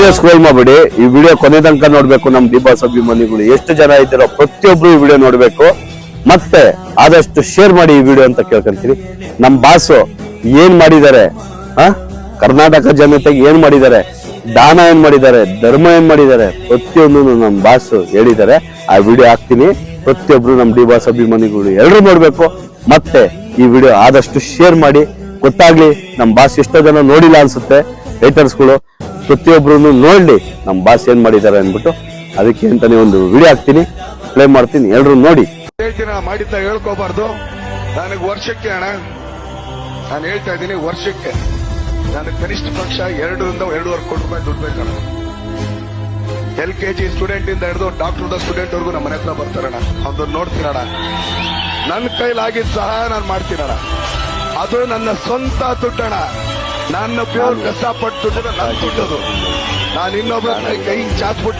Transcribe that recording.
Video scroll ಮಾಡ್ಬಿಡಿ. ಈ video ಕೊನೆ ತನಕ ನೋಡ್ಬೇಕು. ನಮ್ ಡಿ ಬಾಸ್ ಅಭಿಮಾನಿಗಳು ಎಷ್ಟು ಜನ ಇದ್ದೀರೋ ಪ್ರತಿಯೊಬ್ರು ಈ ವಿಡಿಯೋ ನೋಡ್ಬೇಕು. ಮತ್ತೆ ಆದಷ್ಟು ಶೇರ್ ಮಾಡಿ ಈ ವಿಡಿಯೋ ಅಂತ ಕೇಳ್ಕೊಂತೀನಿ. ನಮ್ ಬಾಸು ಏನ್ ಮಾಡಿದ್ದಾರೆ, ಕರ್ನಾಟಕ ಜನತೆಗೆ ಏನ್ ಮಾಡಿದ್ದಾರೆ, ದಾನ ಏನ್ ಮಾಡಿದ್ದಾರೆ, ಧರ್ಮ ಏನ್ ಮಾಡಿದ್ದಾರೆ, ಪ್ರತಿಯೊಂದು ನಮ್ ಬಾಸ್ ಹೇಳಿದ್ದಾರೆ. ಆ ವಿಡಿಯೋ ಹಾಕ್ತೀನಿ. ಪ್ರತಿಯೊಬ್ರು ನಮ್ ಡಿ ಬಾಸ್ ಅಭಿಮಾನಿಗಳು ಎಲ್ಲರೂ ನೋಡ್ಬೇಕು. ಮತ್ತೆ ಈ ವಿಡಿಯೋ ಆದಷ್ಟು ಶೇರ್ ಮಾಡಿ, ಗೊತ್ತಾಗ್ಲಿ ನಮ್ ಬಾಸ್ ಎಷ್ಟೋ ಜನ ನೋಡಿಲ್ಲ ಅನ್ಸುತ್ತೆ ರೈಟರ್ಸ್ಗಳು. ಪ್ರತಿಯೊಬ್ರು ನೋಡ್ಲಿ ನಮ್ ಬಾಸ್ ಏನ್ ಮಾಡಿದ್ದಾರೆ ಅನ್ಬಿಟ್ಟು. ಅದಕ್ಕೆ ಅಂತಾನೆ ಒಂದು ವಿಡಿಯೋ ಹಾಕ್ತೀನಿ, ಪ್ಲೇ ಮಾಡ್ತೀನಿ, ಎಲ್ರು ನೋಡಿ. ಮಾಡಿದ್ದ ಹೇಳ್ಕೋಬಾರ್ದು. ನನಗೆ ವರ್ಷಕ್ಕೆ ಅಣ್ಣ, ನಾನು ಹೇಳ್ತಾ ಇದ್ದೀನಿ, ವರ್ಷಕ್ಕೆ ನನಗೆ ಕನಿಷ್ಠ ಪಕ್ಷ 2 ರಿಂದ 2.5 ಕೋಟಿ ರೂಪಾಯಿ ದುಡ್ಡು ಬೇಕಣ್ಣ. LKG ಸ್ಟೂಡೆಂಟ್ ಇಂದ ಹಿಡಿದು ಡಾಕ್ಟರ್ ಸ್ಟೂಡೆಂಟ್ ವರ್ಗು ನಮ್ಮ ಮನೆ ಹತ್ರ ಬರ್ತಾರಣ್ಣ. ಅವ್ರು ನೋಡ್ತೀನಣ್ಣ. ನನ್ನ ಕೈಲಾಗಿದ್ದು ಸಹ ನಾನು ಮಾಡ್ತೀನಣ್ಣ. ಅದು ನನ್ನ ಸ್ವಂತ ದುಡ್ಡಣ್ಣ. ನನ್ನ ಪ್ಯೂರ್ ಕಷ್ಟಪಟ್ಟು ದುಡ್ಡು ನನ್ನ ದುಡ್ಡದು. ನಾನು ಇನ್ನೊಬ್ಬರ ಕೈ ಚಾಚ್ಬಿಟ್ಟು